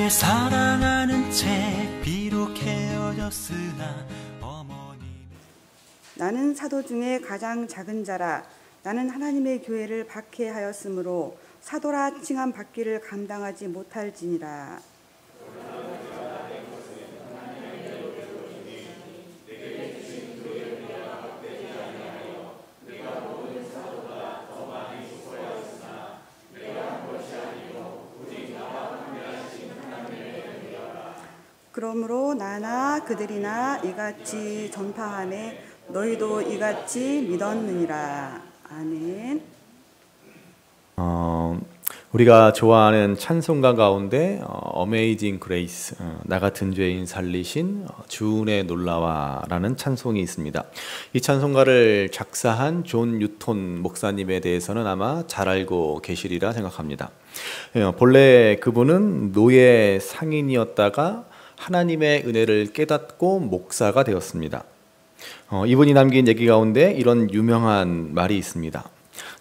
날 사랑하는 채 비록 헤어졌으나 어머니. 나는 사도 중에 가장 작은 자라. 나는 하나님의 교회를 박해하였으므로 사도라 칭함 받기를 감당하지 못할지니라. 그러므로 나나 그들이나 이같이 전파하매 너희도 이같이 믿었느니라. 아멘. 우리가 좋아하는 찬송가 가운데 Amazing Grace, 나 같은 죄인 살리신 주은혜 놀라와라는 찬송이 있습니다. 이 찬송가를 작사한 존 뉴턴 목사님에 대해서는 아마 잘 알고 계시리라 생각합니다. 본래 그분은 노예 상인이었다가 하나님의 은혜를 깨닫고 목사가 되었습니다. 이분이 남긴 얘기 가운데 이런 유명한 말이 있습니다.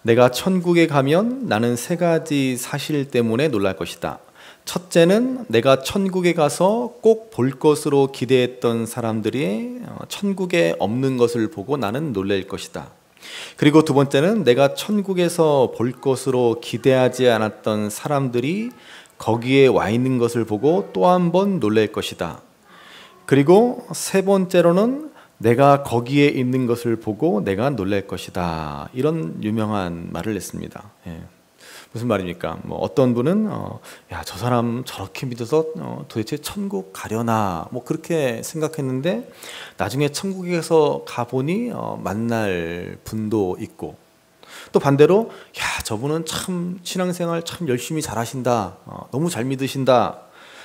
내가 천국에 가면 나는 세 가지 사실 때문에 놀랄 것이다. 첫째는 내가 천국에 가서 꼭 볼 것으로 기대했던 사람들이 천국에 없는 것을 보고 나는 놀랄 것이다. 그리고 두 번째는 내가 천국에서 볼 것으로 기대하지 않았던 사람들이 거기에 와 있는 것을 보고 또 한 번 놀랄 것이다. 그리고 세 번째로는 내가 거기에 있는 것을 보고 내가 놀랄 것이다. 이런 유명한 말을 했습니다. 무슨 말입니까? 어떤 분은 야, 저 사람 저렇게 믿어서 도대체 천국 가려나 그렇게 생각했는데 나중에 천국에서 가보니 만날 분도 있고, 또 반대로 야, 저분은 참 신앙생활 참 열심히 잘하신다, 너무 잘 믿으신다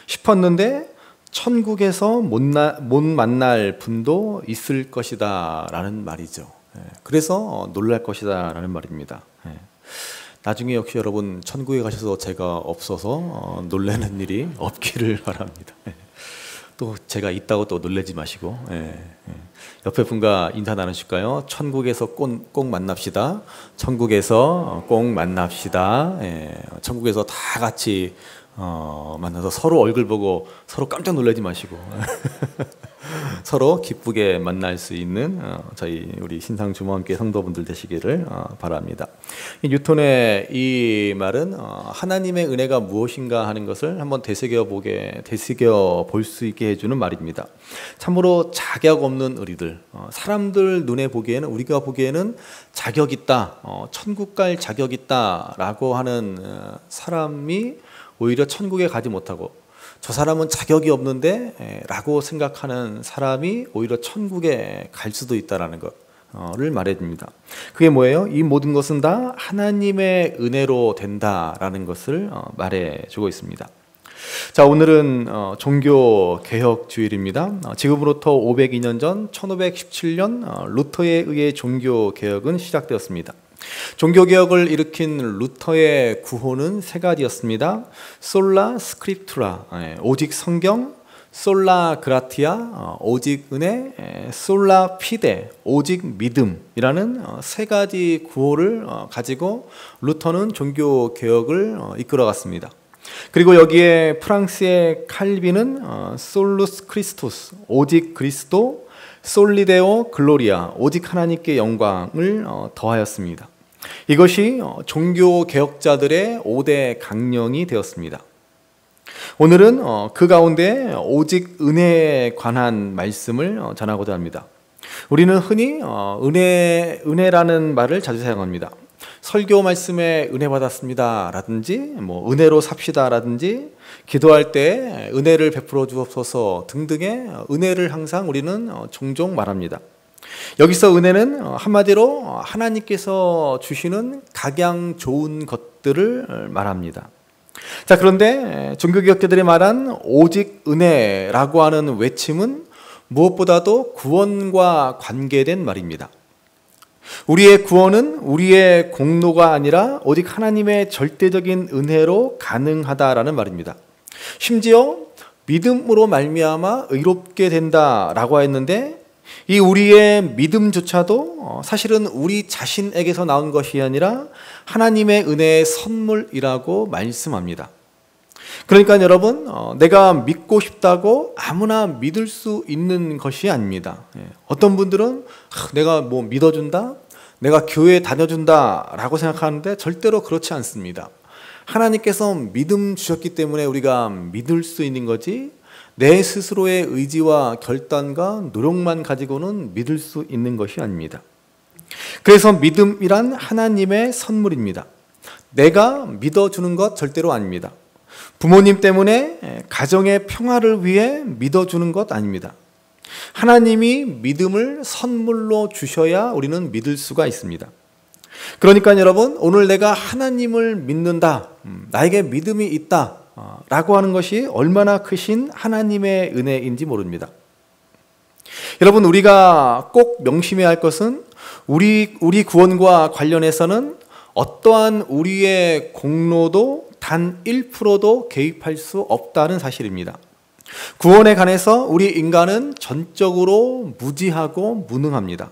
싶었는데 천국에서 못 만날 분도 있을 것이다 라는 말이죠. 그래서 놀랄 것이다 라는 말입니다. 나중에 역시 여러분 천국에 가셔서 제가 없어서 놀라는 일이 없기를 바랍니다. 또 제가 있다고 또 놀라지 마시고, 옆에 분과 인사 나누실까요? 천국에서 꼭 만납시다. 천국에서 꼭 만납시다. 천국에서 다 같이 만나서 서로 얼굴 보고 서로 깜짝 놀라지 마시고 서로 기쁘게 만날 수 있는 우리 신상 주모함께 성도분들 되시기를 바랍니다. 뉴턴의 이 말은 하나님의 은혜가 무엇인가 하는 것을 한번 되새겨 볼 수 있게 해주는 말입니다. 참으로 자격 없는 우리들, 사람들 눈에 보기에는, 우리가 보기에는 자격 있다, 천국 갈 자격 있다라고 하는 사람이 오히려 천국에 가지 못하고, 저 사람은 자격이 없는데 라고 생각하는 사람이 오히려 천국에 갈 수도 있다는 것을 말해줍니다. 그게 뭐예요? 이 모든 것은 다 하나님의 은혜로 된다라는 것을 말해주고 있습니다. 자, 오늘은 종교개혁주일입니다. 지금으로부터 502년 전 1517년 루터에 의해 종교개혁은 시작되었습니다. 종교개혁을 일으킨 루터의 구호는 세 가지였습니다. 솔라 스크립투라, 오직 성경, 솔라 그라티아, 오직 은혜, 솔라 피데, 오직 믿음이라는 세 가지 구호를 가지고 루터는 종교개혁을 이끌어갔습니다. 그리고 여기에 프랑스의 칼빈은 솔루스 크리스토스, 오직 그리스도, 솔리데오 글로리아, 오직 하나님께 영광을 더하였습니다. 이것이 종교 개혁자들의 5대 강령이 되었습니다. 오늘은 그 가운데 오직 은혜에 관한 말씀을 전하고자 합니다. 우리는 흔히 은혜라는 말을 자주 사용합니다. 설교 말씀에 은혜 받았습니다 라든지 은혜로 삽시다 라든지, 기도할 때 은혜를 베풀어 주옵소서 등등의 은혜를 항상 우리는 종종 말합니다. 여기서 은혜는 한마디로 하나님께서 주시는 각양 좋은 것들을 말합니다. 자, 그런데 종교개혁자들이 말한 오직 은혜라고 하는 외침은 무엇보다도 구원과 관계된 말입니다. 우리의 구원은 우리의 공로가 아니라 오직 하나님의 절대적인 은혜로 가능하다라는 말입니다. 심지어 믿음으로 말미암아 의롭게 된다라고 했는데, 이 우리의 믿음조차도 사실은 우리 자신에게서 나온 것이 아니라 하나님의 은혜의 선물이라고 말씀합니다. 그러니까 여러분, 내가 믿고 싶다고 아무나 믿을 수 있는 것이 아닙니다. 어떤 분들은 내가 뭐 믿어준다, 내가 교회 다녀준다 라고 생각하는데 절대로 그렇지 않습니다. 하나님께서 믿음 주셨기 때문에 우리가 믿을 수 있는 거지, 내 스스로의 의지와 결단과 노력만 가지고는 믿을 수 있는 것이 아닙니다. 그래서 믿음이란 하나님의 선물입니다. 내가 믿어주는 것 절대로 아닙니다. 부모님 때문에 가정의 평화를 위해 믿어주는 것 아닙니다. 하나님이 믿음을 선물로 주셔야 우리는 믿을 수가 있습니다. 그러니까 여러분, 오늘 내가 하나님을 믿는다, 나에게 믿음이 있다 라고 하는 것이 얼마나 크신 하나님의 은혜인지 모릅니다. 여러분, 우리가 꼭 명심해야 할 것은 우리 구원과 관련해서는 어떠한 우리의 공로도 단 1%도 개입할 수 없다는 사실입니다. 구원에 관해서 우리 인간은 전적으로 무지하고 무능합니다.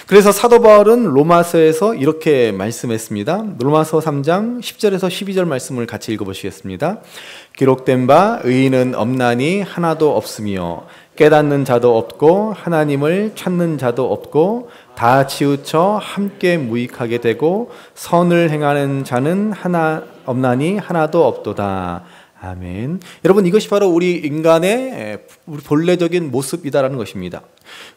그래서 사도 바울은 로마서에서 이렇게 말씀했습니다. 로마서 3장 10절에서 12절 말씀을 같이 읽어보시겠습니다. 기록된 바 의인은 없나니 하나도 없으며 깨닫는 자도 없고 하나님을 찾는 자도 없고 다 치우쳐 함께 무익하게 되고 선을 행하는 자는 하나 없나니 하나도 없도다. 아멘. 여러분, 이것이 바로 우리 인간의 본래적인 모습이다라는 것입니다.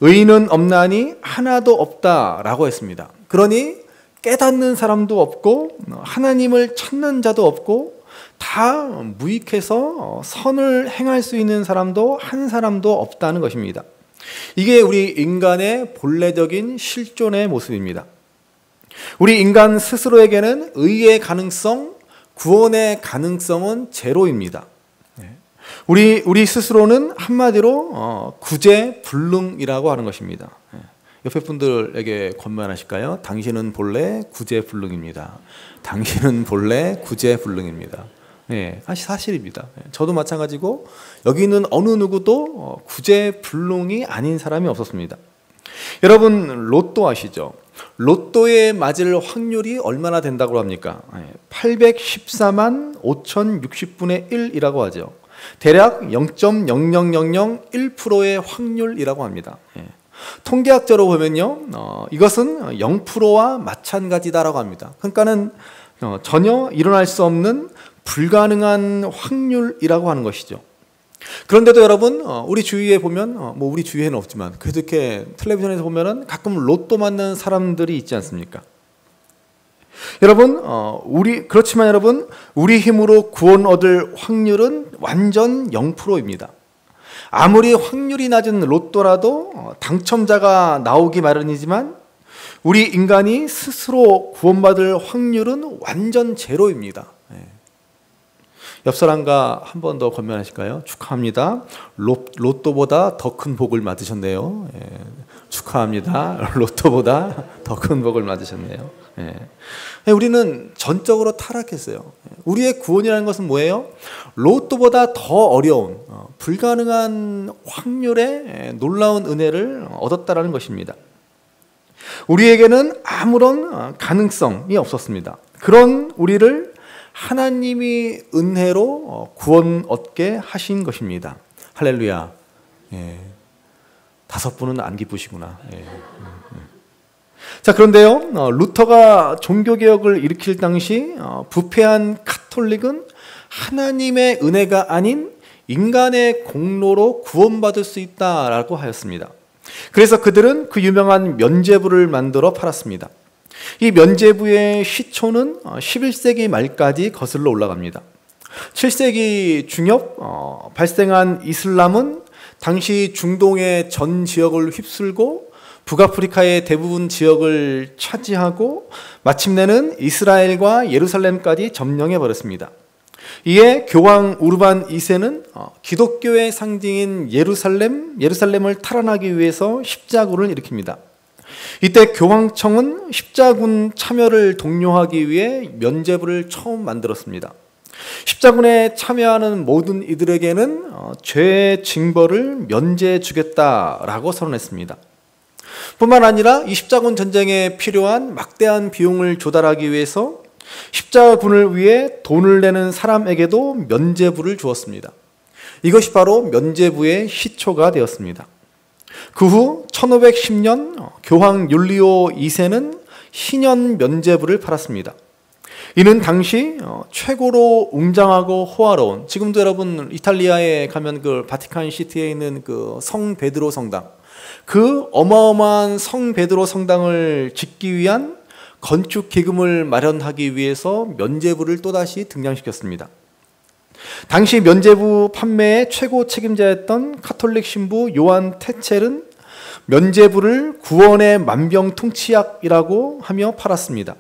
의인은 없나니 하나도 없다라고 했습니다. 그러니 깨닫는 사람도 없고 하나님을 찾는 자도 없고 다 무익해서 선을 행할 수 있는 사람도 한 사람도 없다는 것입니다. 이게 우리 인간의 본래적인 실존의 모습입니다. 우리 인간 스스로에게는 의의 가능성, 구원의 가능성은 제로입니다. 우리 스스로는 한마디로 구제불능이라고 하는 것입니다. 옆에 분들에게 권면하실까요? 당신은 본래 구제불능입니다. 당신은 본래 구제불능입니다. 사실입니다. 저도 마찬가지고 여기 있는 어느 누구도 구제불능이 아닌 사람이 없었습니다. 여러분, 로또 아시죠? 로또에 맞을 확률이 얼마나 된다고 합니까? 814만 5060분의 1이라고 하죠. 대략 0.00001%의 확률이라고 합니다. 통계학적으로 보면요, 이것은 0%와 마찬가지다라고 합니다. 그러니까는 전혀 일어날 수 없는 불가능한 확률이라고 하는 것이죠. 그런데도 여러분, 우리 주위에 보면, 우리 주위에는 없지만 그래도 이렇게 텔레비전에서 보면은 가끔 로또 맞는 사람들이 있지 않습니까? 여러분, 그렇지만 여러분, 우리 힘으로 구원 얻을 확률은 완전 0%입니다. 아무리 확률이 낮은 로또라도 당첨자가 나오기 마련이지만 우리 인간이 스스로 구원받을 확률은 완전 제로입니다. 옆 사람과 한 번 더 권면하실까요? 축하합니다. 로또보다 더 큰 복을 받으셨네요. 축하합니다. 로또보다 더 큰 복을 받으셨네요. 우리는 전적으로 타락했어요. 우리의 구원이라는 것은 뭐예요? 로또보다 더 어려운 불가능한 확률의 놀라운 은혜를 얻었다라는 것입니다. 우리에게는 아무런 가능성이 없었습니다. 그런 우리를 하나님이 은혜로 구원 얻게 하신 것입니다. 할렐루야. 5분은 안 기쁘시구나. 자, 그런데요, 루터가 종교개혁을 일으킬 당시 부패한 카톨릭은 하나님의 은혜가 아닌 인간의 공로로 구원받을 수 있다라고 하였습니다. 그래서 그들은 그 유명한 면죄부를 만들어 팔았습니다. 이 면죄부의 시초는 11세기 말까지 거슬러 올라갑니다. 7세기 중엽 발생한 이슬람은 당시 중동의 전 지역을 휩쓸고 북아프리카의 대부분 지역을 차지하고 마침내는 이스라엘과 예루살렘까지 점령해 버렸습니다. 이에 교황 우르반 2세는 기독교의 상징인 예루살렘을 탈환하기 위해서 십자군을 일으킵니다. 이때 교황청은 십자군 참여를 독려하기 위해 면죄부를 처음 만들었습니다. 십자군에 참여하는 모든 이들에게는 죄의 징벌을 면제해 주겠다라고 선언했습니다. 뿐만 아니라 이 십자군 전쟁에 필요한 막대한 비용을 조달하기 위해서 십자군을 위해 돈을 내는 사람에게도 면죄부를 주었습니다. 이것이 바로 면죄부의 시초가 되었습니다. 그 후 1510년 교황 율리오 2세는 신현 면죄부를 팔았습니다. 이는 당시 최고로 웅장하고 호화로운, 지금도 여러분 이탈리아에 가면 그 바티칸 시티에 있는 그 성 베드로 성당, 그 어마어마한 성 베드로 성당을 짓기 위한 건축 기금을 마련하기 위해서 면죄부를 또다시 등장시켰습니다. 당시 면죄부 판매의 최고 책임자였던 카톨릭 신부 요한 테첼은 면죄부를 구원의 만병통치약이라고 하며 팔았습니다.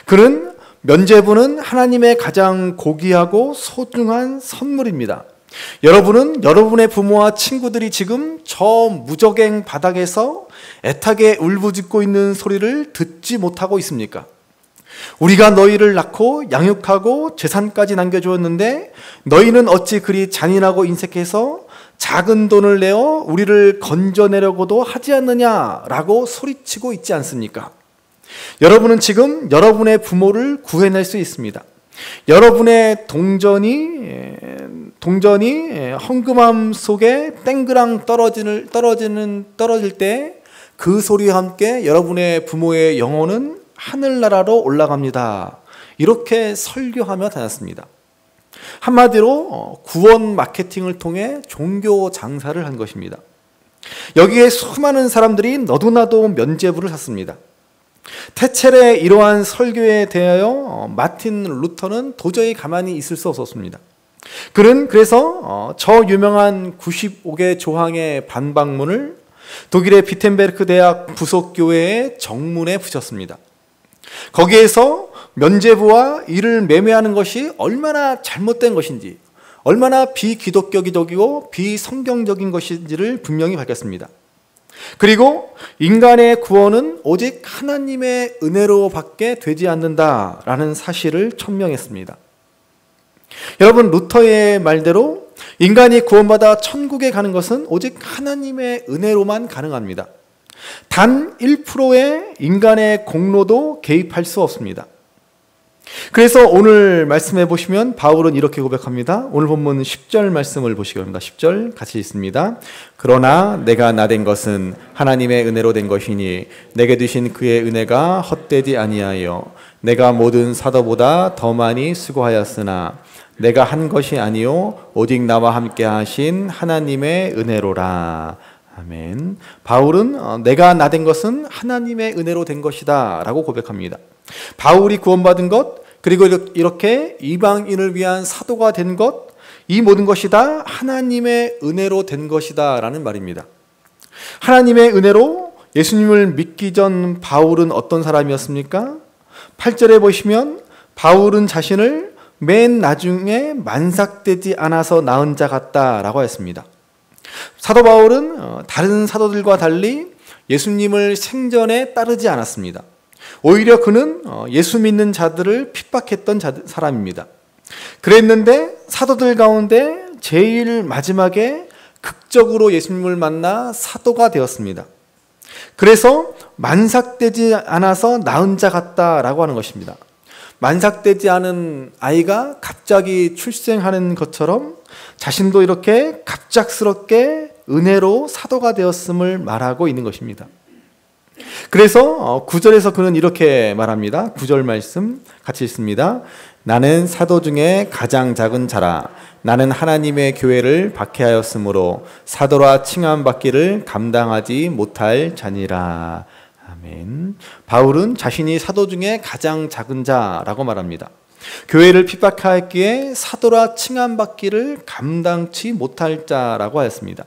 그는 면죄부는 하나님의 가장 고귀하고 소중한 선물입니다. 여러분은 여러분의 부모와 친구들이 지금 저 무적행 바닥에서 애타게 울부짖고 있는 소리를 듣지 못하고 있습니까? 우리가 너희를 낳고 양육하고 재산까지 남겨주었는데 너희는 어찌 그리 잔인하고 인색해서 작은 돈을 내어 우리를 건져내려고도 하지 않느냐라고 소리치고 있지 않습니까? 여러분은 지금 여러분의 부모를 구해낼 수 있습니다. 여러분의 동전이 헝금함 속에 땡그랑 떨어질 때 그 소리와 함께 여러분의 부모의 영혼은 하늘나라로 올라갑니다. 이렇게 설교하며 다녔습니다. 한마디로 구원 마케팅을 통해 종교 장사를 한 것입니다. 여기에 수많은 사람들이 너도나도 면죄부를 샀습니다. 테첼의 이러한 설교에 대하여 마틴 루터는 도저히 가만히 있을 수 없었습니다. 그는 그래서 저 유명한 95개 조항의 반박문을 독일의 비텐베르크 대학 부속교회의 정문에 붙였습니다. 거기에서 면죄부와 이를 매매하는 것이 얼마나 잘못된 것인지, 얼마나 비기독교적이고 비성경적인 것인지를 분명히 밝혔습니다. 그리고 인간의 구원은 오직 하나님의 은혜로 밖에 되지 않는다라는 사실을 천명했습니다. 여러분, 루터의 말대로 인간이 구원받아 천국에 가는 것은 오직 하나님의 은혜로만 가능합니다. 단 1%의 인간의 공로도 개입할 수 없습니다. 그래서 오늘 말씀해 보시면 바울은 이렇게 고백합니다. 오늘 본문 10절 말씀을 보시기 바랍니다. 10절 같이 읽습니다. 그러나 내가 나된 것은 하나님의 은혜로 된 것이니 내게 주신 그의 은혜가 헛되지 아니하여 내가 모든 사도보다 더 많이 수고하였으나 내가 한 것이 아니요 오직 나와 함께 하신 하나님의 은혜로라. 아멘. 바울은 내가 나된 것은 하나님의 은혜로 된 것이다 라고 고백합니다. 바울이 구원받은 것, 그리고 이렇게 이방인을 위한 사도가 된 것, 이 모든 것이 다 하나님의 은혜로 된 것이다 라는 말입니다. 하나님의 은혜로 예수님을 믿기 전 바울은 어떤 사람이었습니까? 8절에 보시면 바울은 자신을 맨 나중에 만삭되지 않아서 나은 자 같다라고 했습니다. 사도 바울은 다른 사도들과 달리 예수님을 생전에 따르지 않았습니다. 오히려 그는 예수 믿는 자들을 핍박했던 사람입니다. 그랬는데 사도들 가운데 제일 마지막에 극적으로 예수님을 만나 사도가 되었습니다. 그래서 만삭되지 않아서 낳은 자 같다라고 하는 것입니다. 만삭되지 않은 아이가 갑자기 출생하는 것처럼 자신도 이렇게 갑작스럽게 은혜로 사도가 되었음을 말하고 있는 것입니다. 그래서 9절에서 그는 이렇게 말합니다. 9절 말씀 같이 읽습니다. 나는 사도 중에 가장 작은 자라. 나는 하나님의 교회를 박해하였으므로 사도라 칭함받기를 감당하지 못할 자니라. 아멘. 바울은 자신이 사도 중에 가장 작은 자라고 말합니다. 교회를 핍박하였기에 사도라 칭함받기를 감당치 못할 자라고 하였습니다.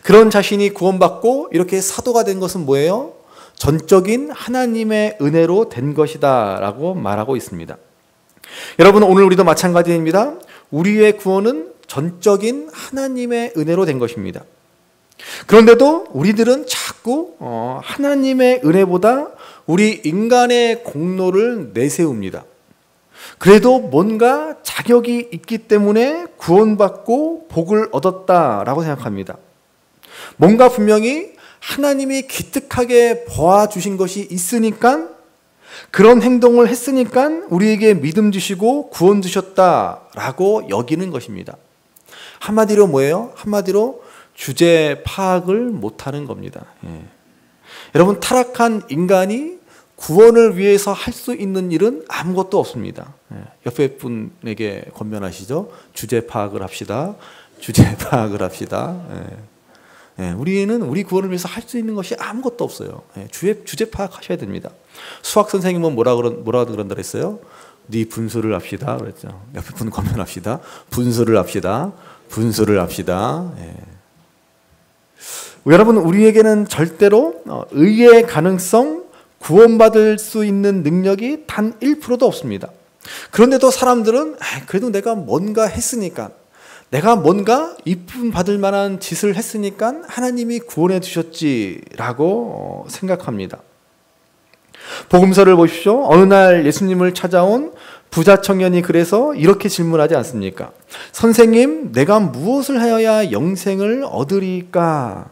그런 자신이 구원받고 이렇게 사도가 된 것은 뭐예요? 전적인 하나님의 은혜로 된 것이다 라고 말하고 있습니다. 여러분, 오늘 우리도 마찬가지입니다. 우리의 구원은 전적인 하나님의 은혜로 된 것입니다. 그런데도 우리들은 자꾸 하나님의 은혜보다 우리 인간의 공로를 내세웁니다. 그래도 뭔가 자격이 있기 때문에 구원받고 복을 얻었다라고 생각합니다. 뭔가 분명히 하나님이 기특하게 보아주신 것이 있으니까 그런 행동을 했으니까 우리에게 믿음 주시고 구원 주셨다라고 여기는 것입니다. 한마디로 뭐예요? 한마디로 주제 파악을 못하는 겁니다. 예. 여러분, 타락한 인간이 구원을 위해서 할 수 있는 일은 아무것도 없습니다. 예. 옆에 분에게 권면하시죠. 주제 파악을 합시다. 주제 파악을 합시다. 예. 예. 우리는 우리 구원을 위해서 할 수 있는 것이 아무것도 없어요. 예. 주제 파악하셔야 됩니다. 수학 선생님은 뭐라 그런다 그랬어요? 네 분수를 합시다 그랬죠. 옆에 분 권면합시다. 분수를 합시다. 분수를 합시다. 예. 여러분, 우리에게는 절대로 의의 가능성, 구원받을 수 있는 능력이 단 1%도 없습니다. 그런데도 사람들은 그래도 내가 뭔가 했으니까, 내가 뭔가 이쁨 받을 만한 짓을 했으니까 하나님이 구원해 주셨지라고 생각합니다. 복음서를 보십시오. 어느 날 예수님을 찾아온 부자 청년이 그래서 이렇게 질문하지 않습니까? 선생님, 내가 무엇을 하여야 영생을 얻으리까?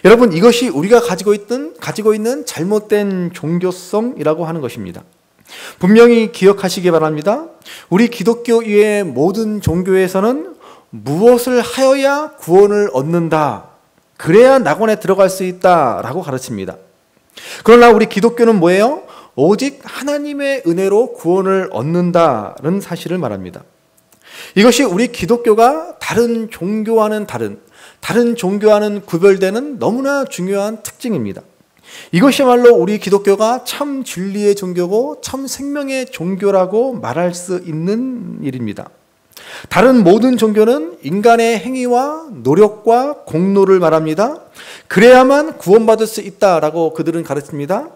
여러분, 이것이 우리가 가지고 있는 잘못된 종교성이라고 하는 것입니다. 분명히 기억하시기 바랍니다. 우리 기독교 이외의 모든 종교에서는 무엇을 하여야 구원을 얻는다, 그래야 낙원에 들어갈 수 있다라고 가르칩니다. 그러나 우리 기독교는 뭐예요? 오직 하나님의 은혜로 구원을 얻는다는 사실을 말합니다. 이것이 우리 기독교가 다른 종교와는 구별되는 너무나 중요한 특징입니다. 이것이야말로 우리 기독교가 참 진리의 종교고 참 생명의 종교라고 말할 수 있는 일입니다. 다른 모든 종교는 인간의 행위와 노력과 공로를 말합니다. 그래야만 구원받을 수 있다라고 그들은 가르칩니다.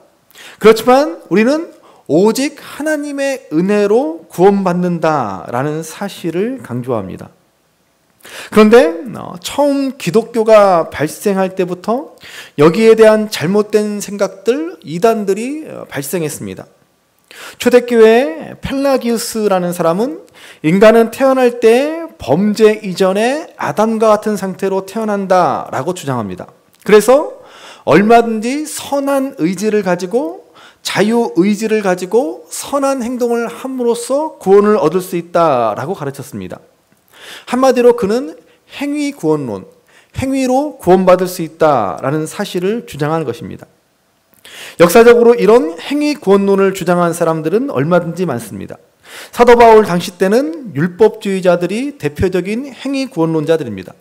그렇지만 우리는 오직 하나님의 은혜로 구원받는다라는 사실을 강조합니다. 그런데 처음 기독교가 발생할 때부터 여기에 대한 잘못된 생각들, 이단들이 발생했습니다. 초대교회의 펠라기우스라는 사람은 인간은 태어날 때 범죄 이전에 아담과 같은 상태로 태어난다라고 주장합니다. 그래서 얼마든지 선한 의지를 가지고 자유의지를 가지고 선한 행동을 함으로써 구원을 얻을 수 있다라고 가르쳤습니다. 한마디로 그는 행위 구원론, 행위로 구원받을 수 있다라는 사실을 주장하는 것입니다. 역사적으로 이런 행위 구원론을 주장한 사람들은 얼마든지 많습니다. 사도 바울 당시 때는 율법주의자들이 대표적인 행위 구원론자들입니다.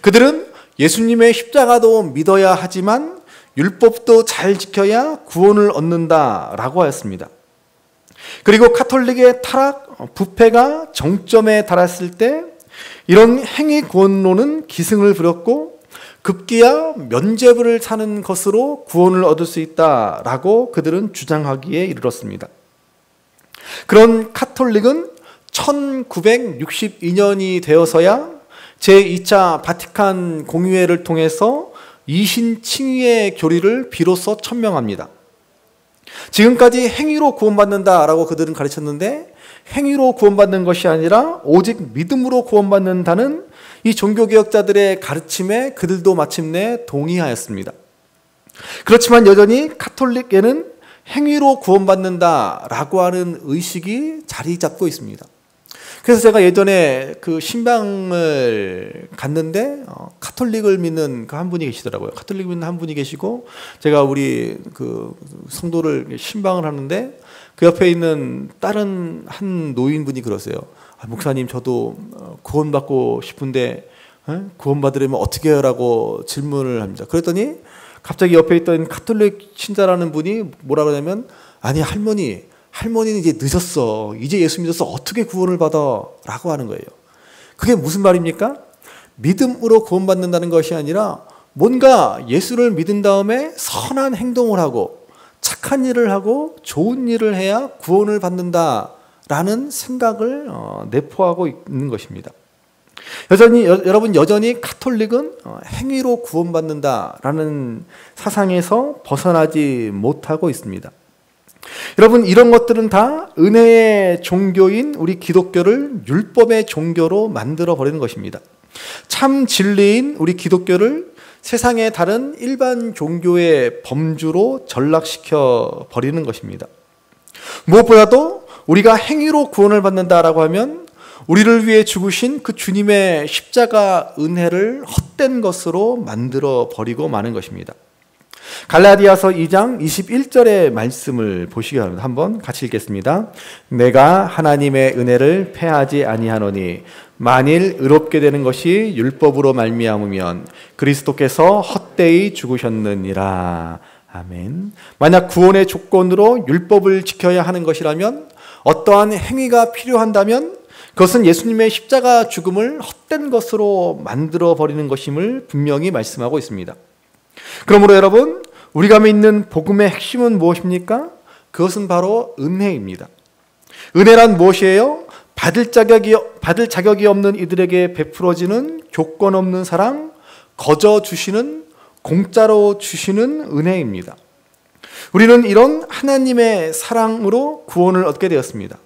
그들은 예수님의 십자가도 믿어야 하지만 율법도 잘 지켜야 구원을 얻는다라고 하였습니다. 그리고 카톨릭의 타락, 부패가 정점에 달했을 때 이런 행위 구원론은 기승을 부렸고 급기야 면죄부를 사는 것으로 구원을 얻을 수 있다라고 그들은 주장하기에 이르렀습니다. 그런 카톨릭은 1962년이 되어서야 제2차 바티칸 공의회를 통해서 이신칭의의 교리를 비로소 천명합니다. 지금까지 행위로 구원받는다라고 그들은 가르쳤는데 행위로 구원받는 것이 아니라 오직 믿음으로 구원받는다는 이 종교개혁자들의 가르침에 그들도 마침내 동의하였습니다. 그렇지만 여전히 카톨릭에는 행위로 구원받는다라고 하는 의식이 자리 잡고 있습니다. 그래서 제가 예전에 그 신방을 갔는데 카톨릭을 믿는 그 한 분이 계시더라고요. 카톨릭 믿는 한 분이 계시고 제가 우리 그 성도를 신방을 하는데 그 옆에 있는 다른 한 노인분이 그러세요. 목사님, 저도 구원받고 싶은데 구원받으려면 어떻게 해요? 라고 질문을 합니다. 그랬더니 갑자기 옆에 있던 카톨릭 신자라는 분이 뭐라 그러냐면, 아니 할머니는 이제 늦었어. 이제 예수 믿어서 어떻게 구원을 받아? 라고 하는 거예요. 그게 무슨 말입니까? 믿음으로 구원받는다는 것이 아니라 뭔가 예수를 믿은 다음에 선한 행동을 하고 착한 일을 하고 좋은 일을 해야 구원을 받는다라는 생각을 내포하고 있는 것입니다. 여전히 카톨릭은 행위로 구원받는다라는 사상에서 벗어나지 못하고 있습니다. 여러분, 이런 것들은 다 은혜의 종교인 우리 기독교를 율법의 종교로 만들어 버리는 것입니다. 참 진리인 우리 기독교를 세상의 다른 일반 종교의 범주로 전락시켜 버리는 것입니다. 무엇보다도 우리가 행위로 구원을 받는다라고 하면 우리를 위해 죽으신 그 주님의 십자가 은혜를 헛된 것으로 만들어 버리고 마는 것입니다. 갈라디아서 2장 21절의 말씀을 보시기 바랍니다. 한번 같이 읽겠습니다. 내가 하나님의 은혜를 패하지 아니하노니 만일 의롭게 되는 것이 율법으로 말미암으면 그리스도께서 헛되이 죽으셨느니라. 아멘. 만약 구원의 조건으로 율법을 지켜야 하는 것이라면, 어떠한 행위가 필요한다면 그것은 예수님의 십자가 죽음을 헛된 것으로 만들어 버리는 것임을 분명히 말씀하고 있습니다. 그러므로 여러분, 우리가 믿는 복음의 핵심은 무엇입니까? 그것은 바로 은혜입니다. 은혜란 무엇이에요? 받을 자격이 없는 이들에게 베풀어지는 조건 없는 사랑, 거저 주시는, 공짜로 주시는 은혜입니다. 우리는 이런 하나님의 사랑으로 구원을 얻게 되었습니다.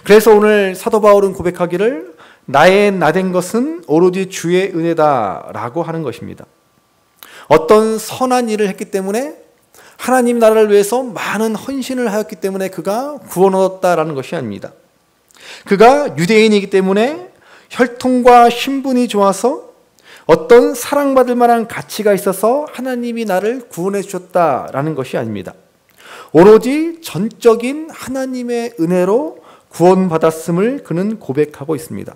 그래서 오늘 사도 바울은 고백하기를 나의 나된 것은 오로지 주의 은혜다라고 하는 것입니다. 어떤 선한 일을 했기 때문에, 하나님 나라를 위해서 많은 헌신을 하였기 때문에 그가 구원 얻었다라는 것이 아닙니다. 그가 유대인이기 때문에 혈통과 신분이 좋아서 어떤 사랑받을 만한 가치가 있어서 하나님이 나를 구원해 주셨다라는 것이 아닙니다. 오로지 전적인 하나님의 은혜로 구원받았음을 그는 고백하고 있습니다.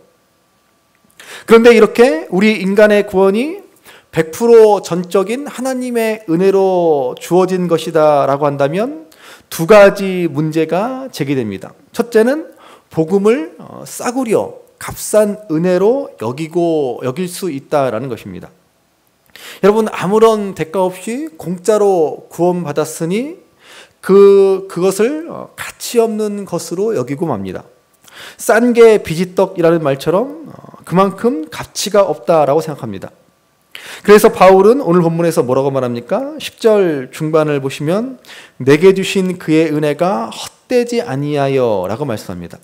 그런데 이렇게 우리 인간의 구원이 100% 전적인 하나님의 은혜로 주어진 것이다 라고 한다면 두 가지 문제가 제기됩니다. 첫째는 복음을 싸구려 값싼 은혜로 여길 수 있다라는 것입니다. 여러분, 아무런 대가 없이 공짜로 구원받았으니 그것을 가치 없는 것으로 여기고 맙니다. 싼 게 비지떡이라는 말처럼 그만큼 가치가 없다라고 생각합니다. 그래서 바울은 오늘 본문에서 뭐라고 말합니까? 10절 중반을 보시면 내게 주신 그의 은혜가 헛되지 아니하여 라고 말씀합니다.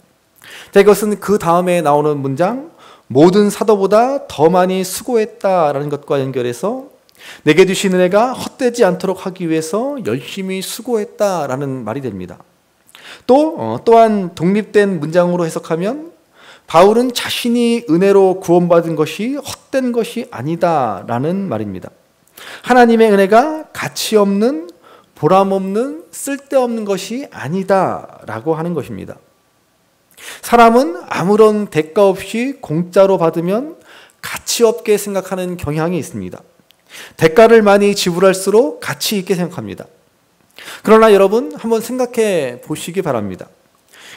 자, 이것은 그 다음에 나오는 문장 모든 사도보다 더 많이 수고했다라는 것과 연결해서 내게 주신 은혜가 헛되지 않도록 하기 위해서 열심히 수고했다라는 말이 됩니다. 또한 독립된 문장으로 해석하면 바울은 자신이 은혜로 구원받은 것이 헛된 것이 아니다라는 말입니다. 하나님의 은혜가 가치 없는, 보람 없는, 쓸데없는 것이 아니다라고 하는 것입니다. 사람은 아무런 대가 없이 공짜로 받으면 가치 없게 생각하는 경향이 있습니다. 대가를 많이 지불할수록 가치 있게 생각합니다. 그러나 여러분, 한번 생각해 보시기 바랍니다.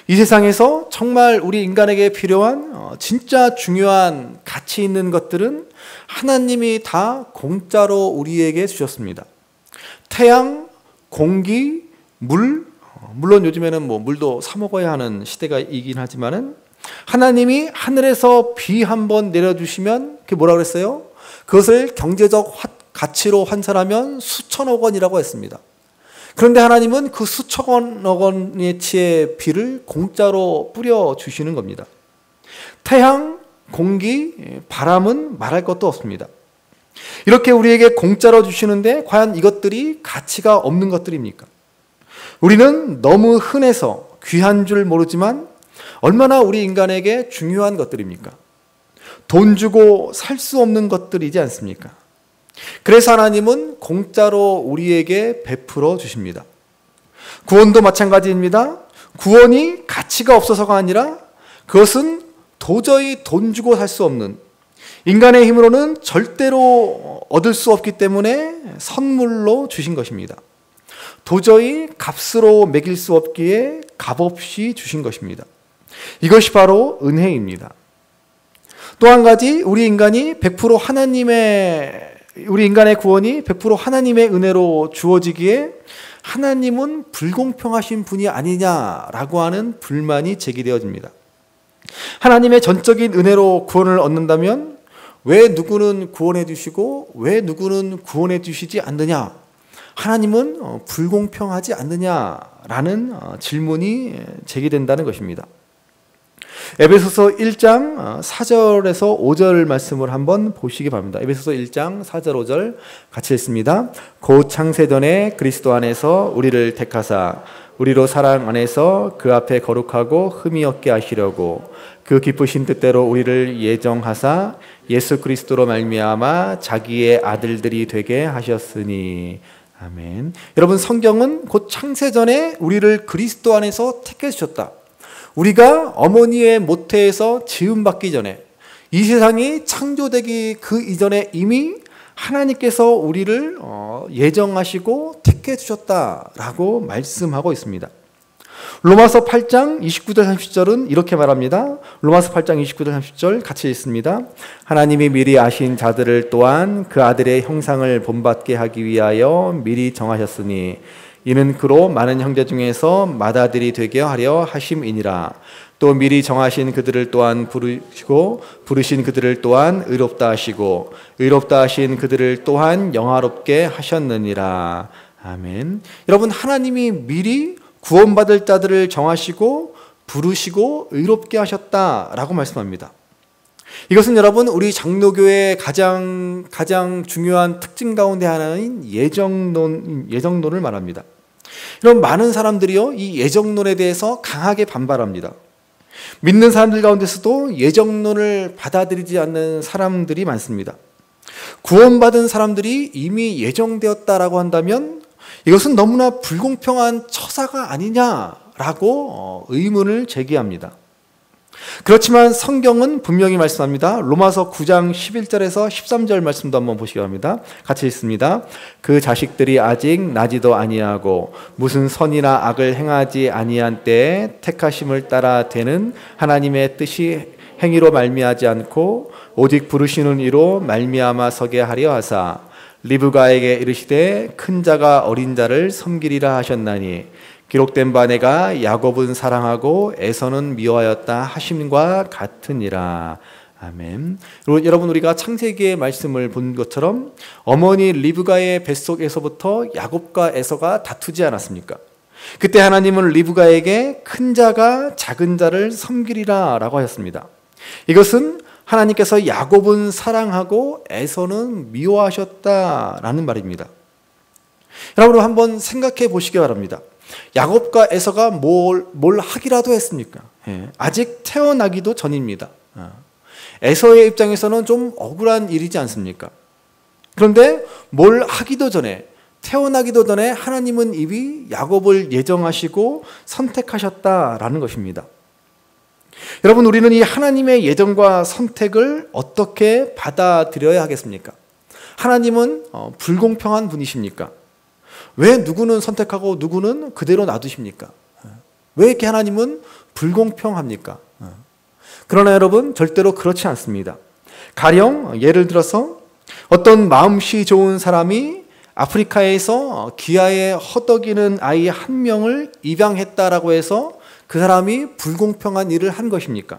이 세상에서 정말 우리 인간에게 필요한 진짜 중요한 가치 있는 것들은 하나님이 다 공짜로 우리에게 주셨습니다. 태양, 공기, 물, 물론 요즘에는 물도 사 먹어야 하는 시대가 이긴 하지만은 하나님이 하늘에서 비 한 번 내려주시면 그게 뭐라 그랬어요? 그것을 경제적 가치로 환산하면 수천억 원이라고 했습니다. 그런데 하나님은 그 수천억 원어치의 비를 공짜로 뿌려주시는 겁니다. 태양, 공기, 바람은 말할 것도 없습니다. 이렇게 우리에게 공짜로 주시는데 과연 이것들이 가치가 없는 것들입니까? 우리는 너무 흔해서 귀한 줄 모르지만 얼마나 우리 인간에게 중요한 것들입니까? 돈 주고 살 수 없는 것들이지 않습니까? 그래서 하나님은 공짜로 우리에게 베풀어 주십니다. 구원도 마찬가지입니다. 구원이 가치가 없어서가 아니라 그것은 도저히 돈 주고 살 수 없는, 인간의 힘으로는 절대로 얻을 수 없기 때문에 선물로 주신 것입니다. 도저히 값으로 매길 수 없기에 값없이 주신 것입니다. 이것이 바로 은혜입니다. 또 한 가지, 우리 인간의 구원이 100% 하나님의 은혜로 주어지기에 하나님은 불공평하신 분이 아니냐라고 하는 불만이 제기되어집니다. 하나님의 전적인 은혜로 구원을 얻는다면 왜 누구는 구원해 주시고 왜 누구는 구원해 주시지 않느냐? 하나님은 불공평하지 않느냐라는 질문이 제기된다는 것입니다. 에베소서 1장 4절에서 5절 말씀을 한번 보시기 바랍니다. 에베소서 1장 4절 5절 같이 읽습니다. 곧 창세전에 그리스도 안에서 우리를 택하사 우리로 사랑 안에서 그 앞에 거룩하고 흠이 없게 하시려고 그 기쁘신 뜻대로 우리를 예정하사 예수 그리스도로 말미암아 자기의 아들들이 되게 하셨으니. 아멘. 여러분, 성경은 곧 창세전에 우리를 그리스도 안에서 택해 주셨다. 우리가 어머니의 모태에서 지음받기 전에, 이 세상이 창조되기 그 이전에 이미 하나님께서 우리를 예정하시고 택해 주셨다라고 말씀하고 있습니다. 로마서 8장 29절 30절은 이렇게 말합니다. 로마서 8장 29절 30절 같이 읽습니다. 하나님이 미리 아신 자들을 또한 그 아들의 형상을 본받게 하기 위하여 미리 정하셨으니 이는 그로 많은 형제 중에서 맏아들이 되게 하려 하심이니라. 또 미리 정하신 그들을 또한 부르시고 부르신 그들을 또한 의롭다 하시고 의롭다 하신 그들을 또한 영화롭게 하셨느니라. 아멘. 여러분, 하나님이 미리 구원받을 자들을 정하시고 부르시고 의롭게 하셨다라고 말씀합니다. 이것은 여러분, 우리 장로교의 가장 중요한 특징 가운데 하나인 예정론을 말합니다. 여러분, 많은 사람들이요, 이 예정론에 대해서 강하게 반발합니다. 믿는 사람들 가운데서도 예정론을 받아들이지 않는 사람들이 많습니다. 구원받은 사람들이 이미 예정되었다라고 한다면 이것은 너무나 불공평한 처사가 아니냐라고 의문을 제기합니다. 그렇지만 성경은 분명히 말씀합니다. 로마서 9장 11절에서 13절 말씀도 한번 보시기 바랍니다. 같이 읽습니다. 그 자식들이 아직 나지도 아니하고 무슨 선이나 악을 행하지 아니한 때에 택하심을 따라 되는 하나님의 뜻이 행위로 말미하지 않고 오직 부르시는 이로 말미암아 서게 하려 하사 리브가에게 이르시되 큰 자가 어린 자를 섬기리라 하셨나니 기록된 바 내가 야곱은 사랑하고 에서는 미워하였다 하심과 같으니라. 아멘. 여러분, 우리가 창세기의 말씀을 본 것처럼 어머니 리브가의 뱃속에서부터 야곱과 에서가 다투지 않았습니까? 그때 하나님은 리브가에게 큰 자가 작은 자를 섬기리라 라고 하셨습니다. 이것은 하나님께서 야곱은 사랑하고 에서는 미워하셨다라는 말입니다. 여러분, 한번 생각해 보시기 바랍니다. 야곱과 에서가 뭘 하기라도 했습니까? 아직 태어나기도 전입니다. 에서의 입장에서는 좀 억울한 일이지 않습니까? 그런데 뭘 하기도 전에, 태어나기도 전에 하나님은 이미 야곱을 예정하시고 선택하셨다라는 것입니다. 여러분, 우리는 이 하나님의 예정과 선택을 어떻게 받아들여야 하겠습니까? 하나님은 불공평한 분이십니까? 왜 누구는 선택하고 누구는 그대로 놔두십니까? 왜 이렇게 하나님은 불공평합니까? 그러나 여러분, 절대로 그렇지 않습니다. 가령 예를 들어서 어떤 마음씨 좋은 사람이 아프리카에서 기아에 허덕이는 아이 한 명을 입양했다라고 해서 그 사람이 불공평한 일을 한 것입니까?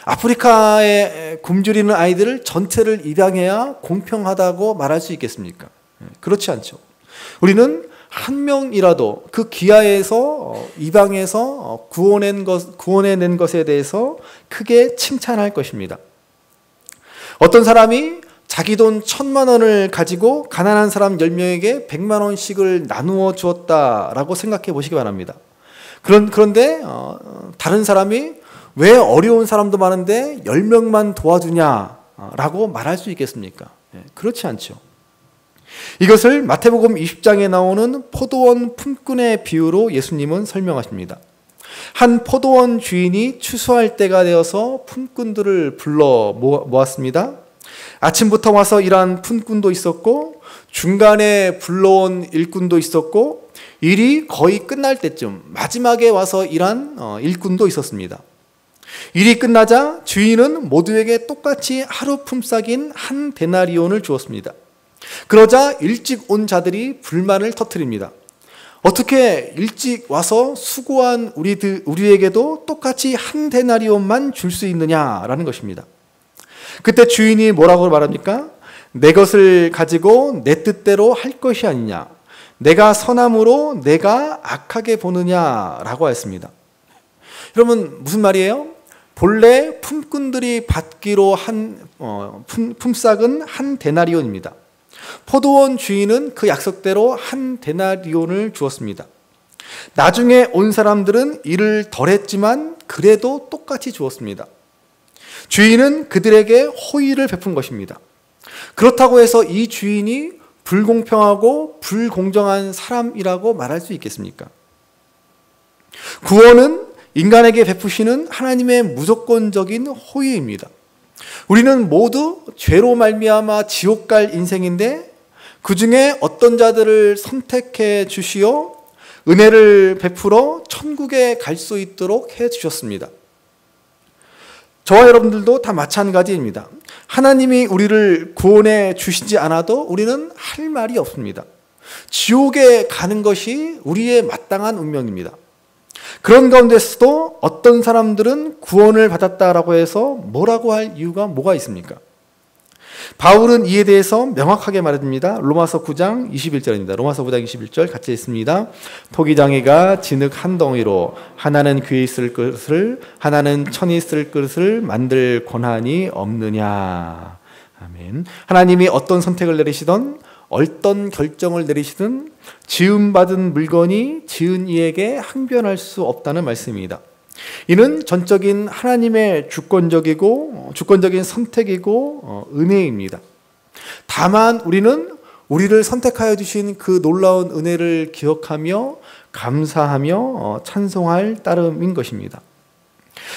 아프리카에 굶주리는 아이들을 전체를 입양해야 공평하다고 말할 수 있겠습니까? 그렇지 않죠. 우리는 한 명이라도 그 기아에서 입양해서 구원해낸 것에 대해서 크게 칭찬할 것입니다. 어떤 사람이 자기 돈 1,000만 원을 가지고 가난한 사람 10명에게 100만 원씩을 나누어 주었다라고 생각해 보시기 바랍니다. 그런데 다른 사람이 왜 어려운 사람도 많은데 10명만 도와주냐라고 말할 수 있겠습니까? 그렇지 않죠. 이것을 마태복음 20장에 나오는 포도원 품꾼의 비유로 예수님은 설명하십니다. 한 포도원 주인이 추수할 때가 되어서 품꾼들을 불러 모았습니다. 아침부터 와서 일한 품꾼도 있었고 중간에 불러온 일꾼도 있었고 일이 거의 끝날 때쯤 마지막에 와서 일한 일꾼도 있었습니다. 일이 끝나자 주인은 모두에게 똑같이 하루 품삯인 한 데나리온을 주었습니다. 그러자 일찍 온 자들이 불만을 터뜨립니다. 어떻게 일찍 와서 수고한 우리에게도 똑같이 한 데나리온만 줄 수 있느냐라는 것입니다. 그때 주인이 뭐라고 말합니까? 내 것을 가지고 내 뜻대로 할 것이 아니냐, 내가 선함으로 내가 악하게 보느냐라고 했습니다. 여러분, 무슨 말이에요? 본래 품꾼들이 받기로 한 품삯은 한 데나리온입니다. 포도원 주인은 그 약속대로 한 데나리온을 주었습니다. 나중에 온 사람들은 일을 덜했지만 그래도 똑같이 주었습니다. 주인은 그들에게 호의를 베푼 것입니다. 그렇다고 해서 이 주인이 불공평하고 불공정한 사람이라고 말할 수 있겠습니까? 구원은 인간에게 베푸시는 하나님의 무조건적인 호의입니다. 우리는 모두 죄로 말미암아 지옥 갈 인생인데 그 중에 어떤 자들을 선택해 주시어 은혜를 베풀어 천국에 갈 수 있도록 해 주셨습니다. 저와 여러분들도 다 마찬가지입니다. 하나님이 우리를 구원해 주시지 않아도 우리는 할 말이 없습니다. 지옥에 가는 것이 우리의 마땅한 운명입니다. 그런 가운데서도 어떤 사람들은 구원을 받았다라고 해서 뭐라고 할 이유가 뭐가 있습니까? 바울은 이에 대해서 명확하게 말합니다. 로마서 9장 21절입니다. 로마서 9장 21절 같이 읽습니다. 토기장이가 진흙 한 덩이로 하나는 귀에 있을 것을 하나는 천이 있을 것을 만들 권한이 없느냐. 아멘. 하나님이 어떤 선택을 내리시던 어떤 결정을 내리시든 지음받은 물건이 지은 이에게 항변할 수 없다는 말씀입니다. 이는 전적인 하나님의 주권적인 선택이고 은혜입니다. 다만 우리는 우리를 선택하여 주신 그 놀라운 은혜를 기억하며 감사하며 찬송할 따름인 것입니다.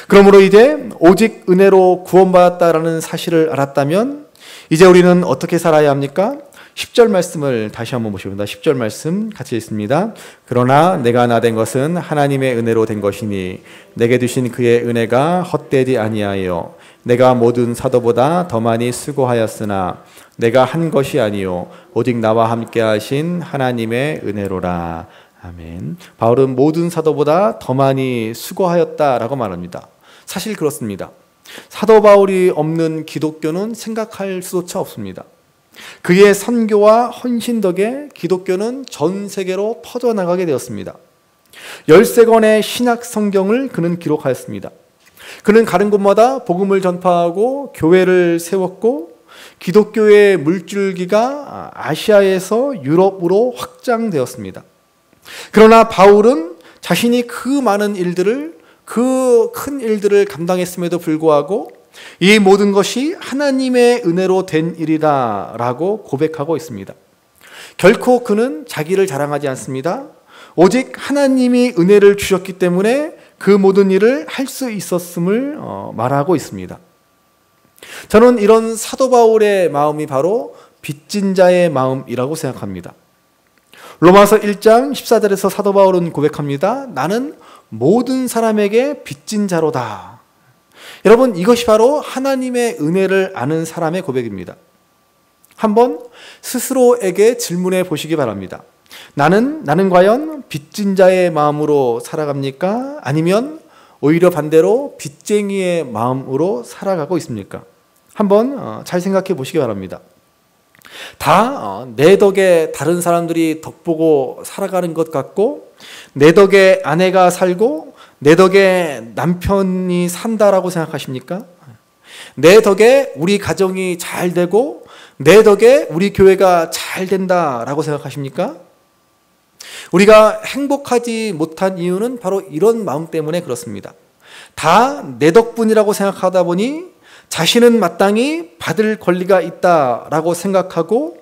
그러므로 이제 오직 은혜로 구원받았다라는 사실을 알았다면 이제 우리는 어떻게 살아야 합니까? 10절 말씀을 다시 한번 보십니다. 10절 말씀 같이 읽습니다. 그러나 내가 나 된 것은 하나님의 은혜로 된 것이니 내게 주신 그의 은혜가 헛되지 아니하여 내가 모든 사도보다 더 많이 수고하였으나 내가 한 것이 아니요 오직 나와 함께 하신 하나님의 은혜로라. 아멘. 바울은 모든 사도보다 더 많이 수고하였다라고 말합니다. 사실 그렇습니다. 사도 바울이 없는 기독교는 생각할 수조차 없습니다. 그의 선교와 헌신 덕에 기독교는 전 세계로 퍼져나가게 되었습니다. 13권의 신약 성경을 그는 기록하였습니다. 그는 가는 곳마다 복음을 전파하고 교회를 세웠고 기독교의 물줄기가 아시아에서 유럽으로 확장되었습니다. 그러나 바울은 자신이 그 많은 일들을 그 큰 일들을 감당했음에도 불구하고 이 모든 것이 하나님의 은혜로 된 일이다 라고 고백하고 있습니다. 결코 그는 자기를 자랑하지 않습니다. 오직 하나님이 은혜를 주셨기 때문에 그 모든 일을 할 수 있었음을 말하고 있습니다. 저는 이런 사도 바울의 마음이 바로 빚진 자의 마음이라고 생각합니다. 로마서 1장 14절에서 사도 바울은 고백합니다. 나는 모든 사람에게 빚진 자로다. 여러분, 이것이 바로 하나님의 은혜를 아는 사람의 고백입니다. 한번 스스로에게 질문해 보시기 바랍니다. 나는 과연 빚진 자의 마음으로 살아갑니까? 아니면 오히려 반대로 빚쟁이의 마음으로 살아가고 있습니까? 한번 잘 생각해 보시기 바랍니다. 다 내 덕에 다른 사람들이 덕보고 살아가는 것 같고 내 덕에 아내가 살고 내 덕에 남편이 산다라고 생각하십니까? 내 덕에 우리 가정이 잘 되고 내 덕에 우리 교회가 잘 된다라고 생각하십니까? 우리가 행복하지 못한 이유는 바로 이런 마음 때문에 그렇습니다. 다 내 덕분이라고 생각하다 보니 자신은 마땅히 받을 권리가 있다라고 생각하고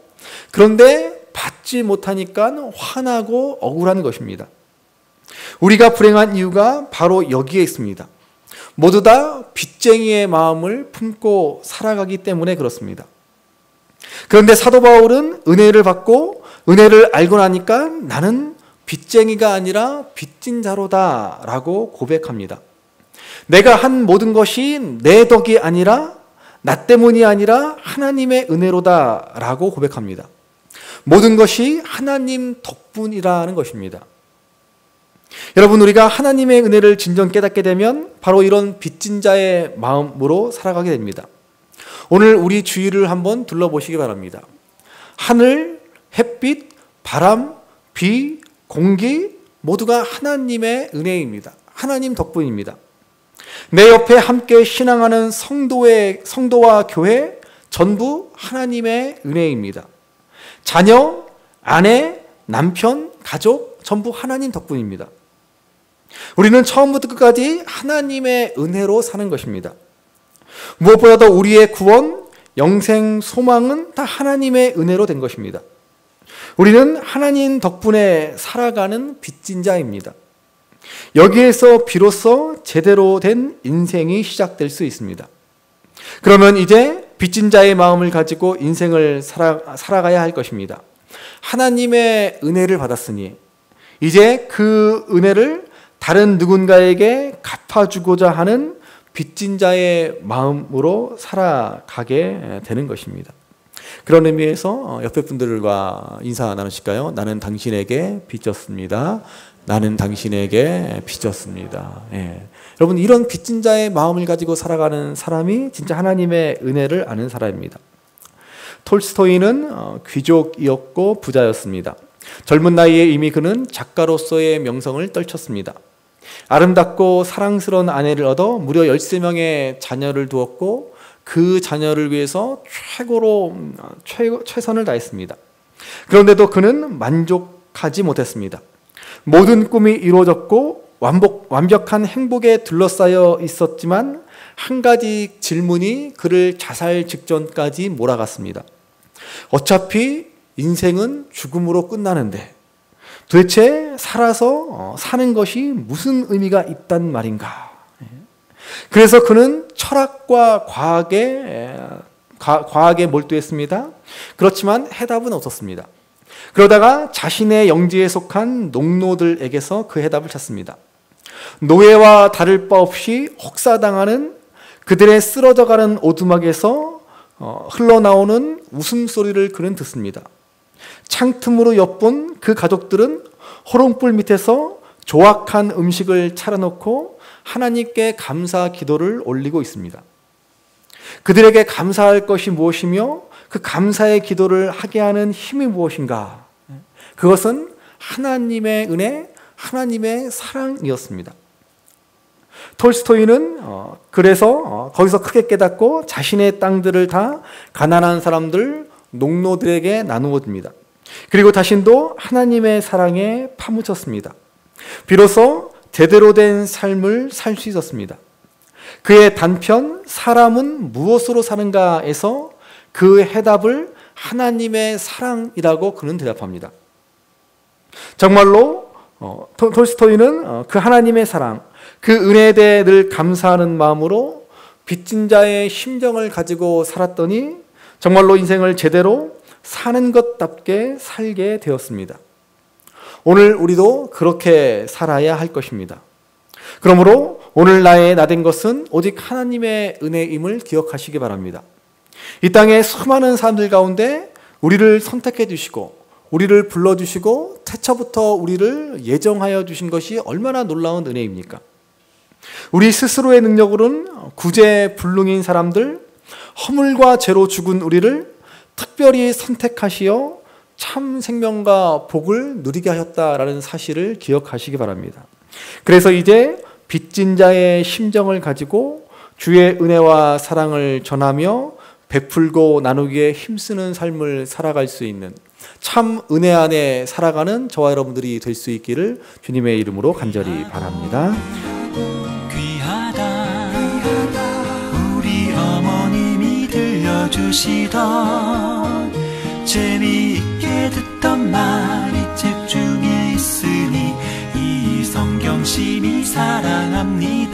그런데 받지 못하니까 화나고 억울한 것입니다. 우리가 불행한 이유가 바로 여기에 있습니다. 모두 다 빚쟁이의 마음을 품고 살아가기 때문에 그렇습니다. 그런데 사도 바울은 은혜를 받고 은혜를 알고 나니까 나는 빚쟁이가 아니라 빚진 자로다 라고 고백합니다. 내가 한 모든 것이 내 덕이 아니라 나 때문이 아니라 하나님의 은혜로다 라고 고백합니다. 모든 것이 하나님 덕분이라는 것입니다. 여러분, 우리가 하나님의 은혜를 진정 깨닫게 되면 바로 이런 빚진 자의 마음으로 살아가게 됩니다. 오늘 우리 주위를 한번 둘러보시기 바랍니다. 하늘, 햇빛, 바람, 비, 공기 모두가 하나님의 은혜입니다. 하나님 덕분입니다. 내 옆에 함께 신앙하는 성도와 교회 전부 하나님의 은혜입니다. 자녀, 아내, 남편, 가족 전부 하나님 덕분입니다. 우리는 처음부터 끝까지 하나님의 은혜로 사는 것입니다. 무엇보다도 우리의 구원, 영생, 소망은 다 하나님의 은혜로 된 것입니다. 우리는 하나님 덕분에 살아가는 빚진 자입니다. 여기에서 비로소 제대로 된 인생이 시작될 수 있습니다. 그러면 이제 빚진 자의 마음을 가지고 인생을 살아가야 할 것입니다. 하나님의 은혜를 받았으니 이제 그 은혜를 다른 누군가에게 갚아주고자 하는 빚진 자의 마음으로 살아가게 되는 것입니다. 그런 의미에서 옆에 분들과 인사 나누실까요? 나는 당신에게 빚졌습니다. 나는 당신에게 빚졌습니다. 예. 여러분, 이런 빚진 자의 마음을 가지고 살아가는 사람이 진짜 하나님의 은혜를 아는 사람입니다. 톨스토이는 귀족이었고 부자였습니다. 젊은 나이에 이미 그는 작가로서의 명성을 떨쳤습니다. 아름답고 사랑스러운 아내를 얻어 무려 13명의 자녀를 두었고 그 자녀를 위해서 최선을 다했습니다. 그런데도 그는 만족하지 못했습니다. 모든 꿈이 이루어졌고 완벽한 행복에 둘러싸여 있었지만 한 가지 질문이 그를 자살 직전까지 몰아갔습니다. 어차피 인생은 죽음으로 끝나는데 도대체 살아서 사는 것이 무슨 의미가 있단 말인가? 그래서 그는 철학과 과학에 몰두했습니다. 그렇지만 해답은 없었습니다. 그러다가 자신의 영지에 속한 농노들에게서 그 해답을 찾습니다. 노예와 다를 바 없이 혹사당하는 그들의 쓰러져가는 오두막에서 흘러나오는 웃음소리를 그는 듣습니다. 창틈으로 엿본 그 가족들은 호롱불 밑에서 조악한 음식을 차려놓고 하나님께 감사 기도를 올리고 있습니다. 그들에게 감사할 것이 무엇이며 그 감사의 기도를 하게 하는 힘이 무엇인가? 그것은 하나님의 은혜, 하나님의 사랑이었습니다. 톨스토이는 그래서 거기서 크게 깨닫고 자신의 땅들을 다 가난한 사람들, 농노들에게 나누어 줍니다. 그리고 자신도 하나님의 사랑에 파묻혔습니다. 비로소 제대로 된 삶을 살 수 있었습니다. 그의 단편 사람은 무엇으로 사는가에서 그 해답을 하나님의 사랑이라고 그는 대답합니다. 정말로 톨스토이는 그 하나님의 사랑, 그 은혜에 대해 늘 감사하는 마음으로 빚진 자의 심정을 가지고 살았더니 정말로 인생을 제대로 사는 것답게 살게 되었습니다. 오늘 우리도 그렇게 살아야 할 것입니다. 그러므로 오늘 나된 것은 오직 하나님의 은혜임을 기억하시기 바랍니다. 이 땅의 수많은 사람들 가운데 우리를 선택해 주시고 우리를 불러주시고 태초부터 우리를 예정하여 주신 것이 얼마나 놀라운 은혜입니까? 우리 스스로의 능력으로는 구제불능인 사람들, 허물과 죄로 죽은 우리를 특별히 선택하시어 참 생명과 복을 누리게 하셨다라는 사실을 기억하시기 바랍니다. 그래서 이제 빚진 자의 심정을 가지고 주의 은혜와 사랑을 전하며 베풀고 나누기에 힘쓰는 삶을 살아갈 수 있는 참 은혜 안에 살아가는 저와 여러분들이 될 수 있기를 주님의 이름으로 간절히 바랍니다. 귀하다 우리 어머님이 들려주시던 재미있게 듣던 말이 책 중에 있으니 이 성경 심히 사랑합니다.